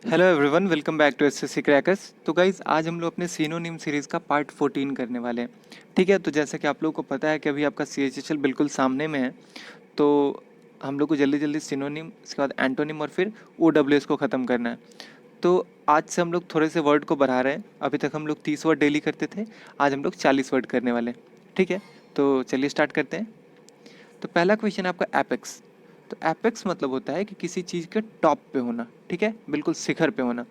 Hello everyone, welcome back to SSC crackers. तो guys आज हम लोग अपने सिनोनिम सीरीज़ का पार्ट 14 करने वाले हैं। ठीक है, तो जैसा कि आप लोगों को पता है कि अभी आपका सीएचएसएल बिल्कुल सामने में है, तो हम लोग को जल्दी जल्दी सिनोनिम, इसके बाद एंटोनिम और फिर ओडब्ल्यूएस को ख़त्म करना है। तो आज से हम लोग थोड़े से वर्ड को बढ़ा रहे हैं। अभी तक हम लोग 30 वर्ड डेली करते थे, आज हम लोग 40 वर्ड करने वाले हैं। ठीक है, तो चलिए स्टार्ट करते हैं। तो पहला क्वेश्चन है आपका एपेक्स। तो एपेक्स मतलब होता है कि किसी चीज़ के टॉप पे होना। ठीक है, बिल्कुल शिखर पे होना।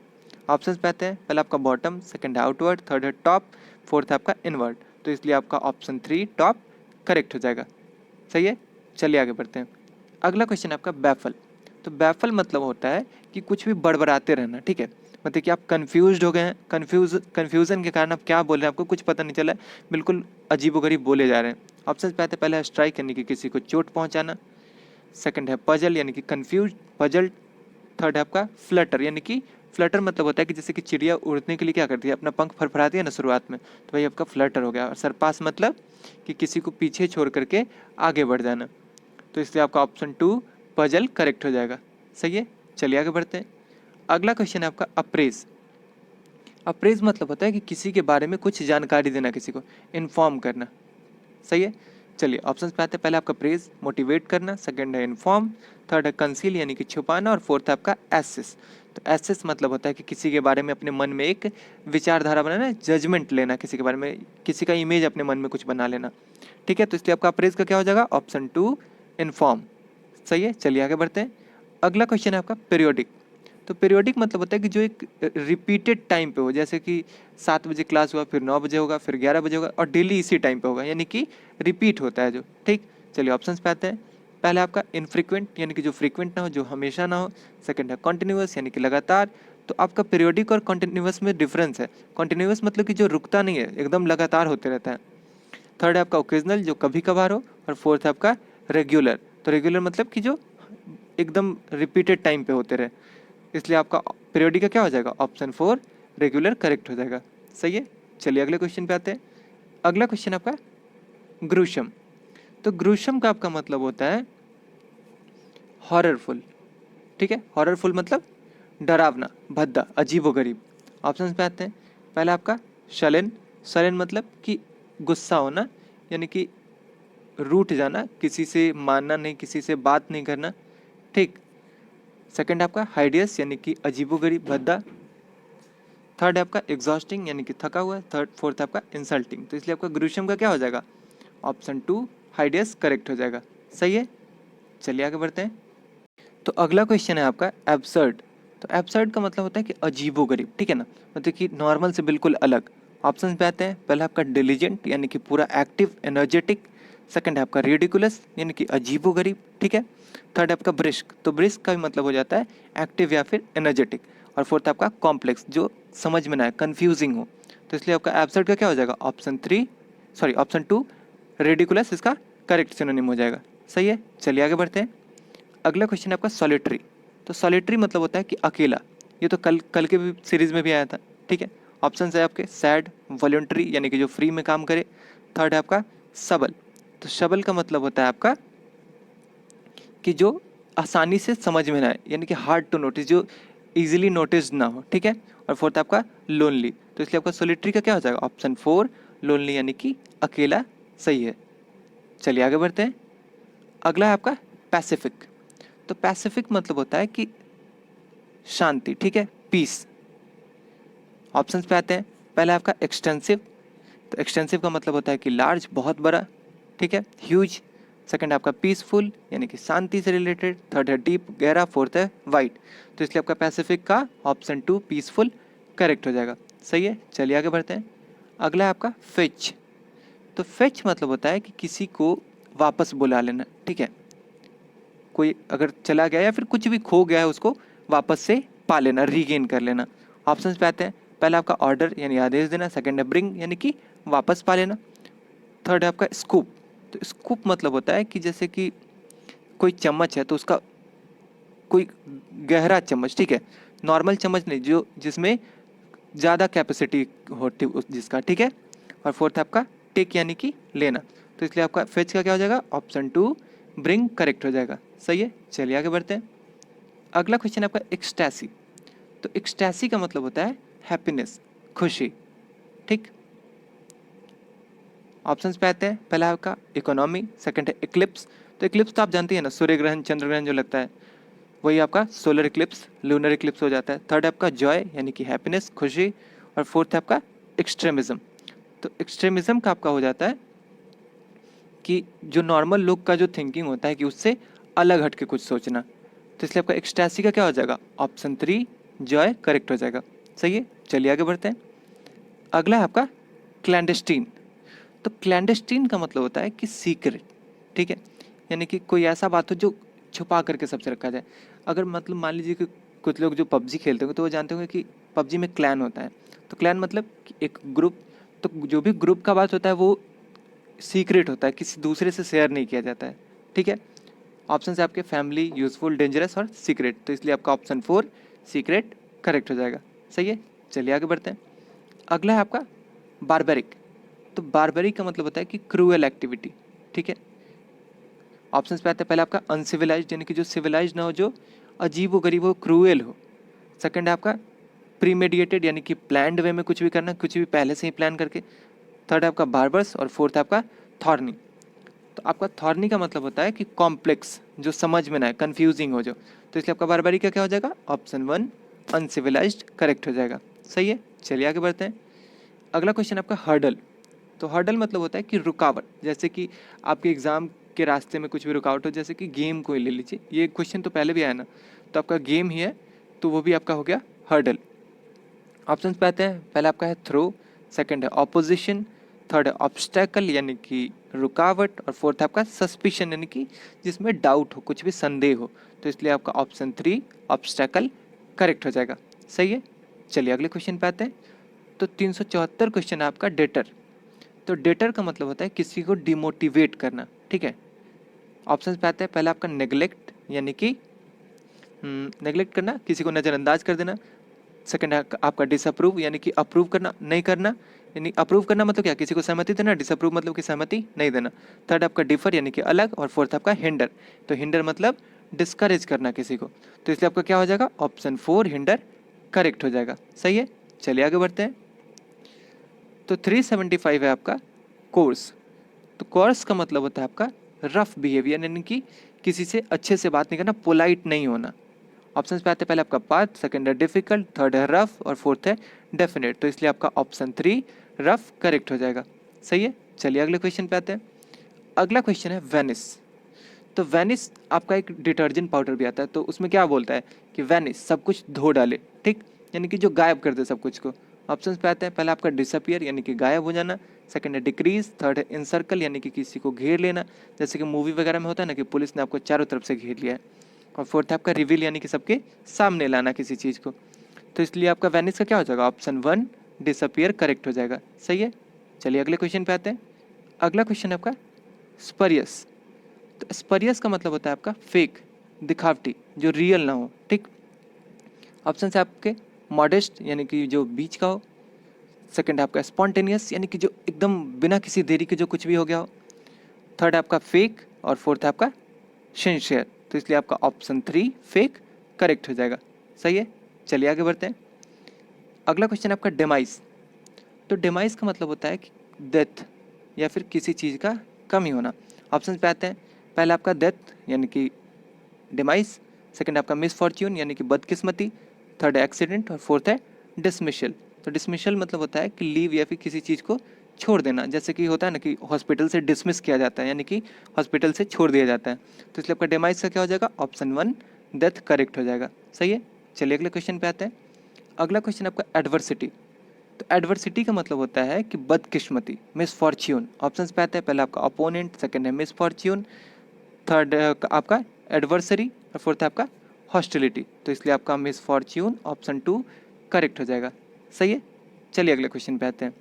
ऑप्शंस पे आते हैं, पहला आपका बॉटम, सेकंड है आउटवर्ड, थर्ड है टॉप, फोर्थ है आपका इनवर्ड। तो इसलिए आपका ऑप्शन 3 टॉप करेक्ट हो जाएगा। सही है, चलिए आगे बढ़ते हैं। अगला क्वेश्चन है आपका बैफल। तो बैफल मतलब होता है कि कुछ भी बड़बड़ाते रहना। ठीक है, मतलब कि आप कंफ्यूज्ड हो गए हैं, कंफ्यूजन के कारण आप क्या बोल रहे हैं आपको कुछ पता नहीं चला है, बिल्कुल अजीबोगरीब बोले जा रहे हैं। ऑप्शन पे आते हैं, पहला है स्ट्राइक यानी कि किसी को चोट पहुंचाना, सेकंड है पजल यानी कि कंफ्यूज पजल, थर्ड है आपका फ्लटर यानी कि फ्लटर मतलब होता है कि जैसे कि चिड़िया उड़ने के लिए क्या करती है, अपना पंख फरफराती है ना शुरुआत में, तो भाई आपका फ्लटर हो गया। और सरपास मतलब कि किसी को पीछे छोड़ करके आगे बढ़ जाना, तो इसलिए आपका ऑप्शन 2 पजल करेक्ट हो जाएगा। सही है, चलिए आगे बढ़ते हैं। अगला क्वेश्चन है आपका अप्रेज। अप्रेज मतलब होता है कि किसी के बारे में कुछ जानकारी देना, किसी को इन्फॉर्म करना। सही है, चलिए ऑप्शन पे आते हैं, पहले आपका प्रेज मोटिवेट करना, सेकंड है इन्फॉर्म, थर्ड है कंसील यानी कि छुपाना, और फोर्थ है आपका एसेस। तो एसेस मतलब होता है कि किसी के बारे में अपने मन में एक विचारधारा बनाना, जजमेंट लेना, किसी के बारे में किसी का इमेज अपने मन में कुछ बना लेना। ठीक है, तो इसलिए आपका अप्रेज का क्या हो जाएगा, ऑप्शन 2 इन्फॉर्म। सही है, चलिए आगे बढ़ते हैं। अगला क्वेश्चन है आपका पीरियोडिक। तो पीरियोडिक मतलब होता है कि जो एक रिपीटेड टाइम पे हो, जैसे कि 7 बजे क्लास हुआ, फिर 9 बजे होगा, फिर 11 बजे होगा, और डेली इसी टाइम पे होगा, यानी कि रिपीट होता है जो। ठीक, चलिए ऑप्शंस पे आते हैं। पहला आपका इनफ्रीक्वेंट यानी कि जो फ्रीक्वेंट ना हो, जो हमेशा ना हो। सेकंड है कॉन्टिन्यूस यानी कि लगातार। तो आपका पीरियोडिक और कॉन्टिन्यूस में डिफरेंस है। कॉन्टिन्यूस मतलब कि जो रुकता नहीं है, एकदम लगातार होते रहता है। थर्ड है आपका ओकेजनल, जो कभी कभार हो। और फोर्थ है आपका रेगुलर। तो रेगुलर मतलब कि जो एकदम रिपीटेड टाइम पे होते रहे, इसलिए आपका पीरियोडिक का क्या हो जाएगा, ऑप्शन 4 रेगुलर करेक्ट हो जाएगा। सही है, चलिए अगले क्वेश्चन पे आते हैं। अगला क्वेश्चन आपका ग्रूशम। तो ग्रूशम का आपका मतलब होता है हॉररफुल। ठीक है, हॉररफुल मतलब डरावना, भद्दा, अजीबोगरीब। ऑप्शन पे आते हैं, पहला आपका शलन। शलन मतलब कि गुस्सा होना, यानी कि रूठ जाना, किसी से मानना नहीं, किसी से बात नहीं करना। ठीक, सेकंड आपका हाइडियस यानी कि अजीबोगरीब, भद्दा। थर्ड है आपका एग्जॉस्टिंग यानी कि थका हुआ। थर्ड फोर्थ आपका इंसल्टिंग। तो इसलिए आपका ग्रूशम का क्या हो जाएगा, ऑप्शन 2 हाइडियस करेक्ट हो जाएगा। सही है, चलिए आगे बढ़ते हैं। तो अगला क्वेश्चन है आपका एब्सर्ड। तो एब्सर्ड का मतलब होता है कि अजीबोगरीब। ठीक है ना, मतलब कि नॉर्मल से बिल्कुल अलग। ऑप्शन पे आते हैं, पहला आपका डिलीजेंट यानी कि पूरा एक्टिव एनर्जेटिक। सेकंड है आपका रिडिकुलस यानी कि अजीबोगरीब। ठीक है, थर्ड है आपका ब्रिस्क। तो ब्रिस्क का भी मतलब हो जाता है एक्टिव या फिर एनर्जेटिक। और फोर्थ आपका कॉम्प्लेक्स, जो समझ में ना आए, कन्फ्यूजिंग हो। तो इसलिए आपका एब्सर्ड का क्या हो जाएगा, ऑप्शन 3 सॉरी ऑप्शन 2 रेडिकुलस इसका करेक्ट सिनोनिम हो जाएगा। सही है, चलिए आगे बढ़ते हैं। अगला क्वेश्चन है आपका सॉलिटरी। तो सॉलिटरी मतलब होता है कि अकेला। ये तो कल कल के भी सीरीज में भी आया था। ठीक है, ऑप्शन है आपके सैड, वॉलंटरी यानी कि जो फ्री में काम करे। थर्ड है आपका सबल। तो सबल का मतलब होता है आपका कि जो आसानी से समझ में ना आए, यानी कि हार्ड टू नोटिस, जो इजीली नोटिस ना हो। ठीक है, और फोर्थ आपका लोनली। तो इसलिए आपका सोलिटरी का क्या हो जाएगा, ऑप्शन 4 लोनली यानी कि अकेला। सही है, चलिए आगे बढ़ते हैं। अगला है आपका पैसिफिक। तो पैसिफिक मतलब होता है कि शांति। ठीक है, पीस। ऑप्शंस पे आते हैं, पहला आपका एक्सटेंसिव। तो एक्सटेंसिव का मतलब होता है कि लार्ज, बहुत बड़ा। ठीक है, ह्यूज। सेकंड आपका पीसफुल यानी कि शांति से रिलेटेड। थर्ड है डीप, गहरा। फोर्थ है वाइड। तो इसलिए आपका पैसिफिक का ऑप्शन 2 पीसफुल करेक्ट हो जाएगा। सही है, चलिए आगे बढ़ते हैं। अगला है आपका फेच। तो फेच मतलब होता है कि किसी को वापस बुला लेना। ठीक है, कोई अगर चला गया या फिर कुछ भी खो गया है, उसको वापस से पा लेना, रीगेन कर लेना। ऑप्शंस पे आते हैं, पहला आपका ऑर्डर यानी आदेश देना। सेकंड है ब्रिंग यानी कि वापस पा लेना। थर्ड है आपका स्कूप। तो स्कूप मतलब होता है कि जैसे कि कोई चम्मच है तो उसका कोई गहरा चम्मच। ठीक है, नॉर्मल चम्मच नहीं, जो जिसमें ज़्यादा कैपेसिटी होती जिसका। ठीक है, और फोर्थ आपका टेक यानी कि लेना। तो इसलिए आपका फेच का क्या हो जाएगा, ऑप्शन 2 ब्रिंग करेक्ट हो जाएगा। सही है, चलिए आगे बढ़ते हैं। अगला क्वेश्चन आपका एक्सटैसी। तो एक्सटैसी का मतलब होता है हैप्पीनेस, खुशी। ठीक, ऑप्शंस पे आते हैं। पहला है आपका इकोनॉमी, सेकंड है इक्लिप्स। तो इक्लिप्स तो आप जानते हैं ना, सूर्य ग्रहण चंद्र ग्रहण जो लगता है वही आपका सोलर इक्लिप्स, लूनर इक्लिप्स हो जाता है। थर्ड है आपका जॉय यानी कि हैप्पीनेस, खुशी। और फोर्थ है आपका एक्सट्रीमिज्म। तो एक्सट्रीमिज्म का आपका हो जाता है कि जो नॉर्मल लोग का जो थिंकिंग होता है कि उससे अलग हट के कुछ सोचना। तो इसलिए आपका एक्सटैसी का क्या हो जाएगा, ऑप्शन 3 जॉय करेक्ट हो जाएगा। सही है, चलिए आगे बढ़ते हैं। अगला है आपका क्लैंडेस्टीन। तो क्लैंडेस्टीन का मतलब होता है कि सीक्रेट। ठीक है, यानी कि कोई ऐसा बात हो जो छुपा करके सबसे रखा जाए। अगर मतलब मान लीजिए कि कुछ लोग जो पबजी खेलते होंगे तो वो जानते होंगे कि पबजी में क्लैन होता है। तो क्लैन मतलब कि एक ग्रुप। तो जो भी ग्रुप का बात होता है वो सीक्रेट होता है, किसी दूसरे से शेयर नहीं किया जाता है। ठीक है, ऑप्शन है आपके फैमिली, यूजफुल, डेंजरस और सीक्रेट। तो इसलिए आपका ऑप्शन 4 सीक्रेट करेक्ट हो जाएगा। सही है, चलिए आगे बढ़ते हैं। अगला है आपका बारबेरिक। तो बारबेरिक का मतलब होता है कि क्रूअल एक्टिविटी। ठीक है, ऑप्शंस पे आते हैं। पहले आपका अनसिविलाइज्ड यानी कि जो सिविलाइज ना हो, जो अजीब व गरीब हो, क्रूएल हो। सेकंड है आपका प्रीमेडिएटेड यानी कि प्लान्ड वे में कुछ भी करना, कुछ भी पहले से ही प्लान करके। थर्ड है आपका बार्बर्स और फोर्थ है आपका थॉर्नी। तो आपका थॉर्नी का मतलब होता है कि कॉम्प्लेक्स, जो समझ में ना आए, कन्फ्यूजिंग हो जो। तो इसलिए आपका बारबरी का क्या हो जाएगा, ऑप्शन 1 अनसिविलाइज्ड करेक्ट हो जाएगा। सही है, चलिए आगे बढ़ते हैं। अगला क्वेश्चन आपका हर्डल। तो हर्डल मतलब होता है कि रुकावट, जैसे कि आपके एग्जाम के रास्ते में कुछ भी रुकावट हो, जैसे कि गेम को ही ले लीजिए। ये क्वेश्चन तो पहले भी आया ना, तो आपका गेम ही है, तो वो भी आपका हो गया हर्डल। ऑप्शंस पे आते हैं। पहला आपका है थ्रो, सेकंड है ऑपोजिशन, थर्ड है ऑब्स्टेकल यानी कि रुकावट, और फोर्थ है आपका सस्पिशन यानी कि जिसमें डाउट हो, कुछ भी संदेह हो। तो इसलिए आपका ऑप्शन 3 ऑब्स्टेकल करेक्ट हो जाएगा। सही है, चलिए अगले क्वेश्चन पे आते हैं। तो 374 क्वेश्चन है आपका डेटर। तो डेटर का मतलब होता है किसी को डिमोटिवेट करना। ठीक है, ऑप्शंस पे आते हैं। पहला आपका नेग्लेक्ट यानी कि नेग्लेक्ट करना, किसी को नज़रअंदाज कर देना। सेकंड है आपका डिसअप्रूव यानी कि अप्रूव करना, नहीं करना। यानी अप्रूव करना मतलब क्या, किसी को सहमति देना। डिसअप्रूव मतलब कि सहमति नहीं देना। थर्ड आपका डिफर यानी कि अलग, और फोर्थ आपका हिंडर। तो हिंडर मतलब डिस्करेज करना किसी को। तो इसलिए आपका क्या हो जाएगा, ऑप्शन 4 हिंडर करेक्ट हो जाएगा। सही है, चलिए आगे बढ़ते हैं। तो 375 है आपका कोर्स। तो कोर्स का मतलब होता है आपका रफ बिहेवियर यानी कि किसी से अच्छे से बात नहीं करना, पोलाइट नहीं होना। ऑप्शन पे आते हैं। पहले आपका पाथ, सेकंड है डिफिकल्ट, थर्ड है रफ और फोर्थ है डेफिनेट। तो इसलिए आपका ऑप्शन 3 रफ करेक्ट हो जाएगा। सही है, चलिए अगले क्वेश्चन पे आते हैं। अगला क्वेश्चन है वेनिस। तो वेनिस आपका एक डिटर्जेंट पाउडर भी आता है, तो उसमें क्या बोलता है कि वेनिस सब कुछ धो डाले। ठीक, यानी कि जो गायब कर दे सब कुछ को। ऑप्शंस पे आते हैं। पहला आपका डिसअपियर यानी कि गायब हो जाना, सेकंड है डिक्रीज, थर्ड है इनसर्कल यानी कि किसी को घेर लेना, जैसे कि मूवी वगैरह में होता है ना कि पुलिस ने आपको चारों तरफ से घेर लिया है। और फोर्थ है आपका रिवील यानी कि सबके सामने लाना किसी चीज़ को। तो इसलिए आपका वेनिस का क्या हो जाएगा, ऑप्शन 1 डिसअपियर करेक्ट हो जाएगा। सही है, चलिए अगले क्वेश्चन पे आते हैं। अगला क्वेश्चन है आपका स्परियस। तो स्परियस का मतलब होता है आपका फेक, दिखावटी, जो रियल ना हो। ठीक, ऑप्शन है आपके मॉडेस्ट यानी कि जो बीच का हो, सेकंड है आपका स्पॉन्टेनियस यानी कि जो एकदम बिना किसी देरी के जो कुछ भी हो गया हो, थर्ड है आपका फेक, और फोर्थ है आपका सिंसियर। तो इसलिए आपका ऑप्शन 3 फेक करेक्ट हो जाएगा। सही है, चलिए आगे बढ़ते हैं। अगला क्वेश्चन है आपका डेमाइस। तो डेमाइस का मतलब होता है कि डेथ या फिर किसी चीज़ का कमी होना। ऑप्शन पे आते हैं। पहला आपका डेथ यानी कि डिमाइस, सेकंड आपका मिसफॉर्च्यून यानी कि बदकिस्मती, थर्ड है एक्सीडेंट और फोर्थ है डिसमिशल। तो डिसमिशल मतलब होता है कि लीव या फिर किसी चीज़ को छोड़ देना, जैसे कि होता है ना कि हॉस्पिटल से डिसमिस किया जाता है यानी कि हॉस्पिटल से छोड़ दिया जाता है। तो इसलिए आपका डिमाइस का क्या हो जाएगा, ऑप्शन 1 डेथ करेक्ट हो जाएगा। सही है, चलिए अगले क्वेश्चन पे आते हैं। अगला क्वेश्चन आपका एडवर्सिटी। तो एडवर्सिटी का मतलब होता है कि बदकिस्मती, मिसफॉर्च्यून। ऑप्शंस पे आते हैं। पहला आपका अपोनेंट, सेकंड है मिसफॉर्च्यून, थर्ड आपका एडवर्सरी और फोर्थ है आपका हॉस्टिलिटी। तो इसलिए आपका मिसफॉर्च्यून ऑप्शन 2 करेक्ट हो जाएगा। सही है, चलिए अगले क्वेश्चन पे आते हैं।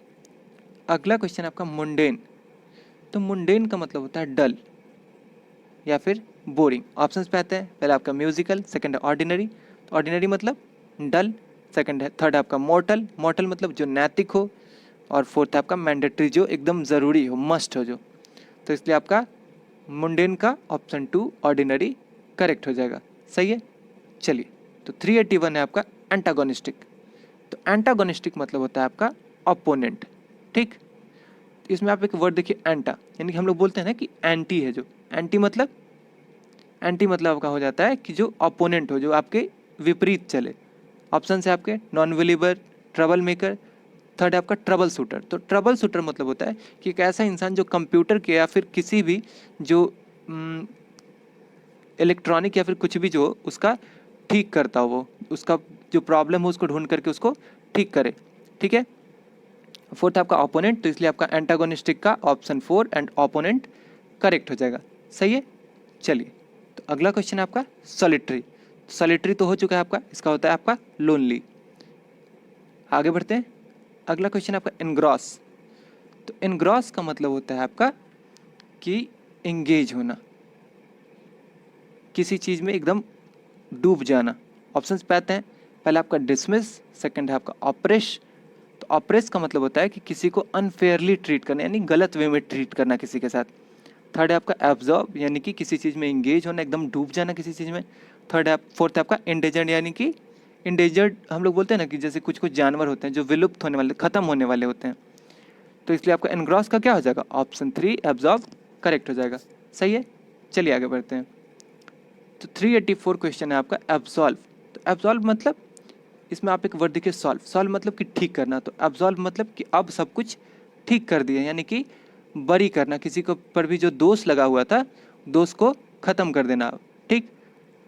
अगला क्वेश्चन आपका मुंडेन। तो मुंडेन का मतलब होता है डल या फिर बोरिंग। ऑप्शंस पे आते हैं। पहला आपका म्यूजिकल, सेकंड है ऑर्डिनरी, ऑर्डिनरी मतलब डल, सेकंड है थर्ड है आपका मॉर्टल, मॉर्टल मतलब जो नैतिक हो, और फोर्थ है आपका मैंडेटरी जो एकदम ज़रूरी हो, मस्ट हो जो। तो इसलिए आपका मुंडेन का ऑप्शन 2 ऑर्डिनरी करेक्ट हो जाएगा। सही है, चलिए तो 381 है आपका एंटागोनिस्टिक। तो एंटागोनिस्टिक मतलब होता है आपका अपोनेंट, ठीक। इसमें आप एक वर्ड देखिए एंटा, यानी कि हम लोग बोलते हैं ना कि एंटी है, जो एंटी मतलब आपका हो जाता है कि जो अपोनेंट हो, जो आपके विपरीत चले। ऑप्शन है आपके non believer, trouble maker, third है आपका ट्रबल शूटर। तो ट्रबल शूटर मतलब होता है कि एक ऐसा इंसान जो कंप्यूटर के या फिर किसी भी जो इलेक्ट्रॉनिक या फिर कुछ भी जो उसका ठीक करता हो, वो उसका जो प्रॉब्लम हो उसको ढूंढ करके उसको ठीक करे, ठीक है। फोर्थ आपका ओपोनेंट, तो इसलिए आपका एंटागोनिस्टिक का ऑप्शन 4 एंड ओपोनेंट करेक्ट हो जाएगा। सही है। चलिए, तो अगला क्वेश्चन है आपका सॉलिटरी। सॉलिटरी तो हो चुका है आपका, इसका होता है आपका लोनली। आगे बढ़ते हैं। अगला क्वेश्चन आपका एनग्रॉस। तो एनग्रॉस का मतलब होता है आपका कि एंगेज होना, किसी चीज़ में एकदम डूब जाना। ऑप्शंस पे आते हैं। पहला आपका डिसमिस, सेकंड है आपका ऑपरेश। तो ऑपरेश का मतलब होता है कि किसी को अनफेयरली ट्रीट करना, यानी गलत वे में ट्रीट करना किसी के साथ। थर्ड है आपका एब्जॉर्ब, यानी कि किसी चीज़ में इंगेज होना, एकदम डूब जाना किसी चीज़ में। फोर्थ है आपका इंडेजर्ड, यानी कि इंडेजर्ड हम लोग बोलते हैं ना कि जैसे कुछ कुछ जानवर होते हैं जो विलुप्त होने वाले, खत्म होने वाले होते हैं। तो इसलिए आपका एनग्रॉस का क्या हो जाएगा, ऑप्शन 3 एब्जॉर्ब करेक्ट हो जाएगा। सही है। चलिए आगे बढ़ते हैं। तो 384 क्वेश्चन है आपका एब्सॉल्व। तो एब्सॉल्व मतलब इसमें आप एक वर्ड देखिए सॉल्व। सॉल्व मतलब कि ठीक करना, तो एब्सॉल्व मतलब कि अब सब कुछ ठीक कर दिया, यानी कि बरी करना, किसी को पर भी जो दोष लगा हुआ था दोष को खत्म कर देना, ठीक।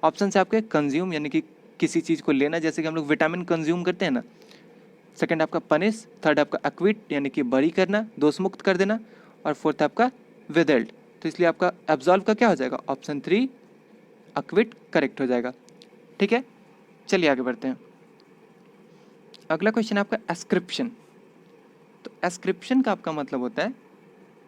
ऑप्शन से आपके कंज्यूम, यानी कि किसी चीज़ को लेना, जैसे कि हम लोग विटामिन कंज्यूम करते हैं ना। सेकंड आपका पनिश, थर्ड आपका एक्विट, यानी कि बरी करना, दोष मुक्त कर देना, और फोर्थ आपका विदल्ड। तो इसलिए आपका एब्सॉल्व का क्या हो जाएगा, ऑप्शन 3 एक्विट करेक्ट हो जाएगा, ठीक है। चलिए आगे बढ़ते हैं। अगला क्वेश्चन आपका एस्क्रिप्शन। तो एस्क्रिप्शन का आपका मतलब होता है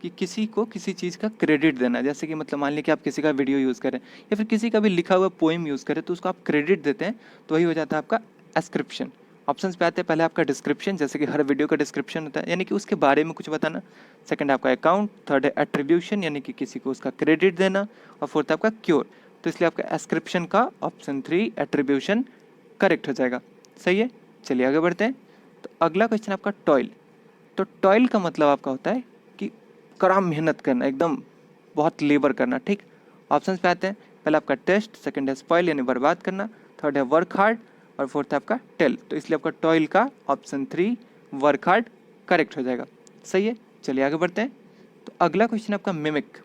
कि किसी को किसी चीज़ का क्रेडिट देना, जैसे कि मतलब मान लीजिए कि आप किसी का वीडियो यूज़ करें या फिर किसी का भी लिखा हुआ पोएम यूज़ करें, तो उसको आप क्रेडिट देते हैं, तो वही हो जाता है आपका एस्क्रिप्शन। ऑप्शंस पे आते हैं। पहले आपका डिस्क्रिप्शन, जैसे कि हर वीडियो का डिस्क्रिप्शन होता है, यानी कि उसके बारे में कुछ बताना। सेकंड आपका अकाउंट, थर्ड है एट्रीब्यूशन, यानी कि किसी को उसका क्रेडिट देना, और फोर्थ आपका क्योर। तो इसलिए आपका एस्क्रिप्शन का ऑप्शन 3 एट्रीब्यूशन करेक्ट हो जाएगा। सही है। चलिए आगे बढ़ते हैं। तो अगला क्वेश्चन आपका टॉयल। तो टॉयल का मतलब आपका होता है कि कड़ा मेहनत करना, एकदम बहुत लेबर करना, ठीक। ऑप्शंस पे आते हैं। पहला आपका टेस्ट, सेकंड है स्पॉइल यानी बर्बाद करना, थर्ड है वर्क हार्ड, और फोर्थ है आपका टेल। तो इसलिए आपका टॉयल का ऑप्शन 3 वर्क हार्ड करेक्ट हो जाएगा। सही है। चलिए आगे बढ़ते हैं। तो अगला क्वेश्चन आपका मिमिक।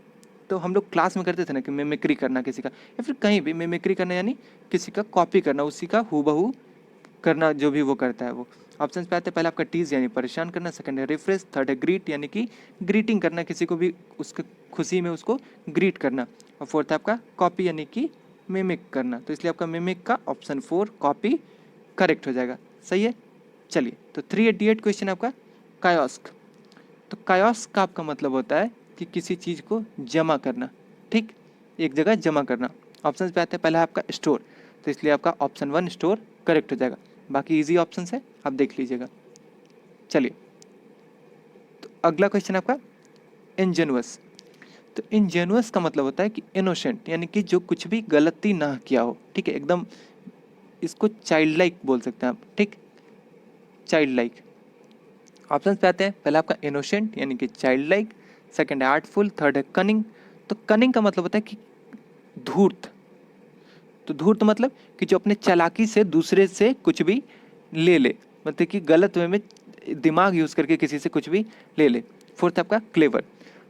तो हम लोग क्लास में करते थे ना कि मिमिक्री करना किसी का, या फिर कहीं भी मिमिक्री करना, यानी किसी का कॉपी करना, उसी का हूबहू करना, जो भी वो करता है वो। ऑप्शन पे आते हैं। पहला आपका टीज यानी परेशान करना, सेकंड है रिफ्रेश, थर्ड है ग्रीट यानी कि ग्रीटिंग करना, किसी को भी उसके खुशी में उसको ग्रीट करना, और फोर्थ है आपका कॉपी यानी कि मिमिक करना। तो इसलिए आपका मिमिक का ऑप्शन 4 कॉपी करेक्ट हो जाएगा। सही है। चलिए, तो 388 क्वेश्चन आपका कायोस्क। तो कायोस्क का आपका मतलब होता है कि किसी चीज़ को जमा करना, ठीक, एक जगह जमा करना। ऑप्शन पे आते हैं। पहला आपका स्टोर, तो इसलिए आपका ऑप्शन 1 स्टोर करेक्ट हो जाएगा। बाकी इजी ऑप्शन है, आप देख लीजिएगा। चलिए, तो अगला क्वेश्चन आपका इंजेनुअस। तो इंजेनुअस का मतलब होता है कि इनोसेंट, यानी कि जो कुछ भी गलती ना किया हो, ठीक है, एकदम इसको चाइल्ड लाइक बोल सकते हैं आप, ठीक, चाइल्ड लाइक। ऑप्शन पे आते हैं। पहला आपका इनोसेंट यानी कि चाइल्ड लाइक, सेकेंड है आर्टफुल, थर्ड है कनिंग। तो कनिंग का मतलब होता है कि धूर्त। तो धूर्त मतलब कि जो अपने चालाकी से दूसरे से कुछ भी ले ले, मतलब कि गलत वे में दिमाग यूज़ करके किसी से कुछ भी ले ले। फोर्थ आपका क्लेवर।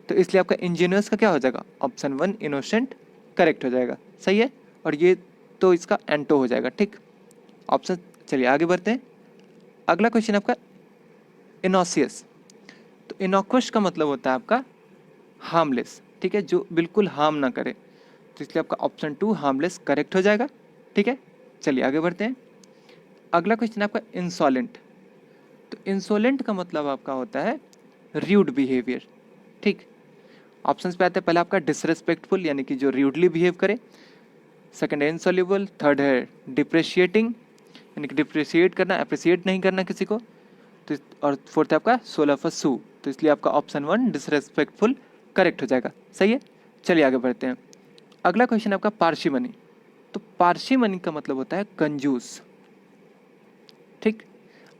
तो इसलिए आपका इंजीनियर्स का क्या हो जाएगा, ऑप्शन 1 इनोसेंट करेक्ट हो जाएगा। सही है। और ये तो इसका एंटो हो जाएगा, ठीक ऑप्शन। चलिए आगे बढ़ते हैं। अगला क्वेश्चन आपका इनोसियस। तो इनोक्वस का मतलब होता है आपका हार्मलेस, ठीक है, जो बिल्कुल हार्म ना करे। तो इसलिए आपका ऑप्शन 2 हार्मलेस करेक्ट हो जाएगा, ठीक है। चलिए आगे बढ़ते हैं। अगला क्वेश्चन आपका इंसॉलेंट। तो इंसोलेंट का मतलब आपका होता है र्यूड बिहेवियर, ठीक। ऑप्शंस पे आते हैं। पहला आपका डिसरेस्पेक्टफुल, यानी कि जो र्यूडली बिहेव करे, सेकंड है इनसॉल्युबल, थर्ड है डिप्रिशिएटिंग, यानी कि डिप्रिशिएट करना, अप्रिशिएट नहीं करना किसी को, तो और फोर्थ है आपका सोलाफसू। तो इसलिए आपका ऑप्शन 1 डिसरेस्पेक्टफुल करेक्ट हो जाएगा। सही है। चलिए आगे बढ़ते हैं। अगला क्वेश्चन आपका पार्शिमनी। तो पार्शिमनी का मतलब होता है कंजूस, ठीक।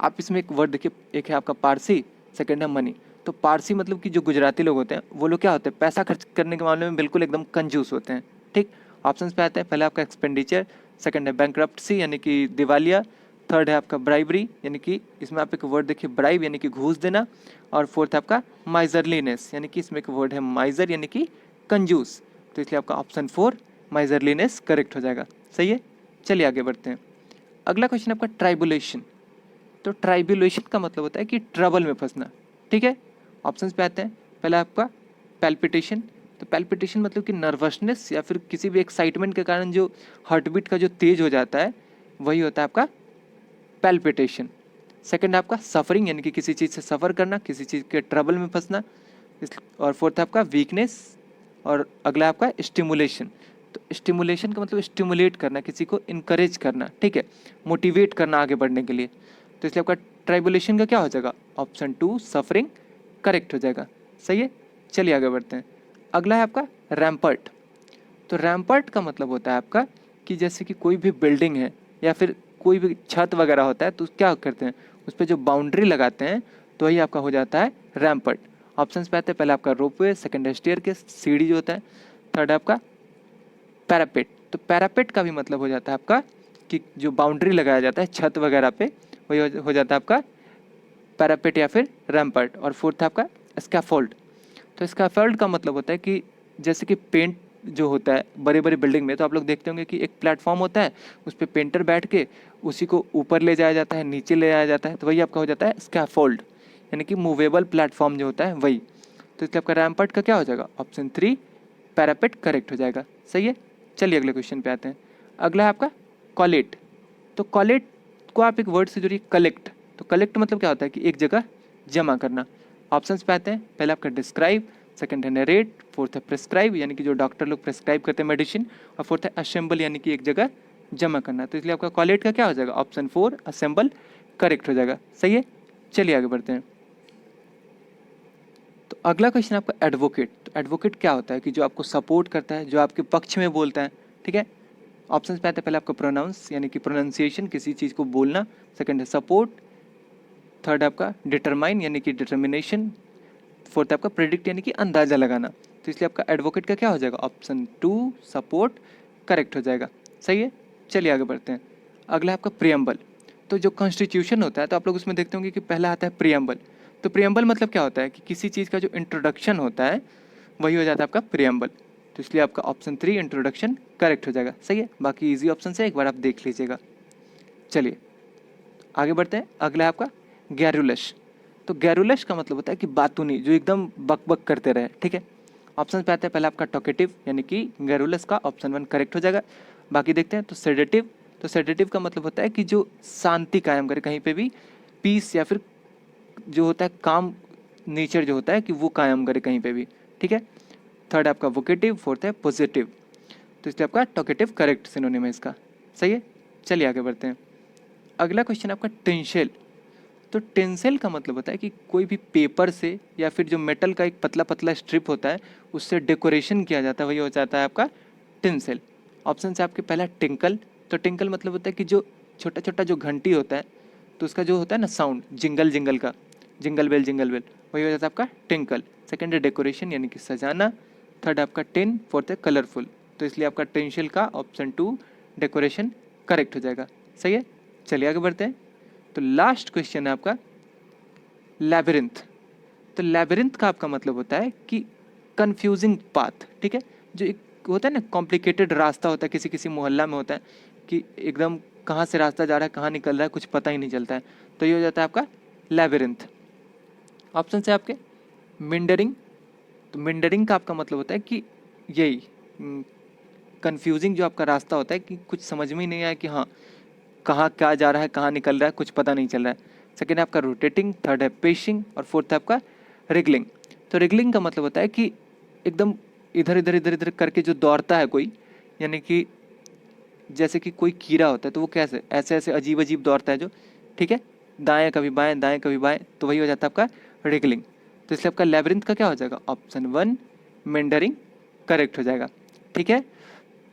आप इसमें एक वर्ड देखिए, एक है आपका पारसी, सेकंड है मनी। तो पारसी मतलब कि जो गुजराती लोग होते हैं वो लोग क्या होते हैं, पैसा खर्च करने के मामले में बिल्कुल एकदम कंजूस होते हैं। ठीक। ऑप्शंस पे आते हैं, पहले आपका एक्सपेंडिचर, सेकंड है बैंकरप्सी यानी कि दिवालिया, थर्ड है आपका ब्राइबरी यानी कि इसमें आप एक वर्ड देखिए ब्राइब यानी कि घूस देना, और फोर्थ है आपका माइजरलीनेस यानी कि इसमें एक वर्ड है माइजर यानी कि कंजूस। तो इसलिए आपका ऑप्शन 4 माइजरलीनेस करेक्ट हो जाएगा। सही है। चलिए आगे बढ़ते हैं। अगला क्वेश्चन आपका ट्राइबुलेशन। तो ट्राइबुलेशन का मतलब होता है कि ट्रबल में फंसना। ठीक है। ऑप्शंस पे आते हैं, पहला आपका पैल्पिटेशन। तो पैल्पिटेशन मतलब कि नर्वसनेस या फिर किसी भी एक्साइटमेंट के कारण जो हार्ट बीट का जो तेज हो जाता है वही होता है आपका पैल्पिटेशन। सेकंड आपका सफरिंग यानी कि किसी चीज़ से सफ़र करना, किसी चीज़ के ट्रबल में फंसना। और फोर्थ है आपका वीकनेस। और अगला आपका स्टिमुलेशन। तो स्टिमुलेशन का मतलब स्टिमुलेट करना, किसी को इनकरेज करना, ठीक है, मोटिवेट करना आगे बढ़ने के लिए। तो इसलिए आपका ट्राइबुलेशन का क्या हो जाएगा, ऑप्शन 2 सफरिंग करेक्ट हो जाएगा। सही है। चलिए आगे बढ़ते हैं। अगला है आपका रैम्पर्ट। तो रैम्पर्ट का मतलब होता है आपका कि जैसे कि कोई भी बिल्डिंग है या फिर कोई भी छत वगैरह होता है तो क्या करते हैं, उस पर जो बाउंड्री लगाते हैं तो वही आपका हो जाता है रैम्पर्ट। ऑप्शंस पे आते हैं, पहले आपका रोपवे, सेकंड है स्टेयरकेस, सीढ़ी जो होता है, थर्ड है आपका पैरापेट। तो पैरापेट का भी मतलब हो जाता है आपका कि जो बाउंड्री लगाया जाता है छत वगैरह पे वही हो जाता है आपका पैरापेट या फिर रैम्पर्ट। और फोर्थ है आपका स्कैफोल्ड। तो स्कैफोल्ड का मतलब होता है कि जैसे कि पेंट जो होता है बड़े बड़े बिल्डिंग में, तो आप लोग देखते होंगे कि एक प्लेटफॉर्म होता है, उस पर पेंटर बैठ के उसी को ऊपर ले जाया जाता है, नीचे ले जाया जाता है, तो वही आपका हो जाता है स्कैफोल्ड यानी कि मूवेबल प्लेटफॉर्म जो होता है वही। तो इसलिए आपका रैम्पर्ट का क्या हो जाएगा, ऑप्शन 3 पैरापेट करेक्ट हो जाएगा। सही है। चलिए अगले क्वेश्चन पे आते हैं। अगला है आपका कॉलेट। तो कॉलेट को आप एक वर्ड से जोड़िए, कलेक्ट। तो कलेक्ट मतलब क्या होता है कि एक जगह जमा करना। ऑप्शंस पे आते हैं, पहले आपका डिस्क्राइब, सेकंड है नरेट, फोर्थ है प्रिस्क्राइब यानी कि जो डॉक्टर लोग प्रिस्क्राइब करते हैं मेडिसिन, और फोर्थ है असेंबल यानी कि एक जगह जमा करना। तो इसलिए आपका कॉलेट का क्या हो जाएगा, ऑप्शन 4 असेंबल करेक्ट हो जाएगा। सही है। चलिए आगे बढ़ते हैं। तो अगला क्वेश्चन आपका एडवोकेट। तो एडवोकेट क्या होता है कि जो आपको सपोर्ट करता है, जो आपके पक्ष में बोलता है। ठीक है। ऑप्शंस पे आते हैं, पहले आपका प्रोनाउंस यानी कि प्रोनाउंसिएशन, किसी चीज़ को बोलना, सेकंड है सपोर्ट, थर्ड है आपका डिटरमाइन यानी कि डिटर्मिनेशन, फोर्थ है आपका प्रेडिक्ट यानी कि अंदाज़ा लगाना। तो इसलिए आपका एडवोकेट का क्या हो जाएगा, ऑप्शन 2 सपोर्ट करेक्ट हो जाएगा। सही है। चलिए आगे बढ़ते हैं। अगला है आपका प्रियम्बल। तो जो कॉन्स्टिट्यूशन होता है तो आप लोग उसमें देखते होंगे कि पहला आता है प्रियम्बल। तो प्रियम्बल मतलब क्या होता है कि किसी चीज़ का जो इंट्रोडक्शन होता है वही हो जाता है आपका प्रियम्बल। तो इसलिए आपका ऑप्शन 3 इंट्रोडक्शन करेक्ट हो जाएगा। सही है। बाकी इजी ऑप्शन से एक बार आप देख लीजिएगा। चलिए आगे बढ़ते हैं। अगला है आपका गैरुलश। तो गैरुलश का मतलब होता है कि बातूनी, जो एकदम बक बक करते रहे। ठीक है। ऑप्शन पे आते हैं, पहले आपका टॉकेटिव यानी कि गैरुलस का ऑप्शन 1 करेक्ट हो जाएगा। बाकी देखते हैं। तो सेडेटिव। तो सेडेटिव का मतलब होता है कि जो शांति कायम करे, कहीं पे भी पीस या फिर जो होता है काम नेचर जो होता है कि वो कायम करे कहीं पे भी। ठीक है। थर्ड आपका वोकेटिव, फोर्थ है पॉजिटिव। तो इसलिए आपका टॉकेटिव करेक्ट सिनोनिम है इसका। सही है। चलिए आगे बढ़ते हैं। अगला क्वेश्चन आपका टेंसेल। तो टेंसेल का मतलब होता है कि कोई भी पेपर से या फिर जो मेटल का एक पतला पतला स्ट्रिप होता है उससे डेकोरेशन किया जाता है, वही हो जाता है आपका टेंसेल। ऑप्शन से आपके पहला टिंकल। तो टिंकल मतलब होता है कि जो छोटा छोटा जो घंटी होता है तो उसका जो होता है ना साउंड, जिंगल जिंगल का, जिंगल बेल, वही हो जाता है आपका टिंकल। सेकेंड है डेकोरेशन यानी कि सजाना, थर्ड आपका टिन, फोर्थ है कलरफुल। तो इसलिए आपका टेंशियल का ऑप्शन 2 डेकोरेशन करेक्ट हो जाएगा। सही है। चलिए आगे बढ़ते हैं। तो लास्ट क्वेश्चन है आपका लैबिरिंथ। तो लैबिरिंथ का आपका मतलब होता है कि कंफ्यूजिंग पाथ। ठीक है। जो एक होता है ना कॉम्प्लिकेटेड रास्ता होता है, किसी किसी मोहल्ला में होता है कि एकदम कहाँ से रास्ता जा रहा है कहाँ निकल रहा है कुछ पता ही नहीं चलता है, तो ये हो जाता है आपका लैबिरिंथ। ऑप्शन से आपके मिंडरिंग। तो मिंडरिंग का आपका मतलब होता है कि यही कंफ्यूजिंग जो आपका रास्ता होता है कि कुछ समझ में ही नहीं आया कि हाँ कहाँ क्या जा रहा है कहाँ निकल रहा है कुछ पता नहीं चल रहा है। सेकेंड है आपका रोटेटिंग, थर्ड है पेशिंग, और फोर्थ है आपका रिगलिंग। तो रिगलिंग का मतलब होता है कि एकदम इधर इधर इधर इधर करके जो दौड़ता है कोई, यानी कि जैसे कि कोई कीड़ा होता है तो वो कैसे ऐसे ऐसे अजीब अजीब दौड़ता है जो, ठीक है, दाएं कभी बाएं, तो वही हो जाता है आपका रिगलिंग। तो इसलिए आपका लेबरिंथ का क्या हो जाएगा, ऑप्शन 1 मेंडरिंग करेक्ट हो जाएगा। ठीक है।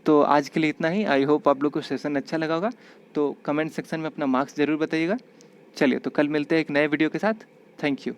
तो आज के लिए इतना ही। आई होप आप लोग को सेशन अच्छा लगा होगा। तो कमेंट सेक्शन में अपना मार्क्स ज़रूर बताइएगा। चलिए तो कल मिलते हैं एक नए वीडियो के साथ। Thank you.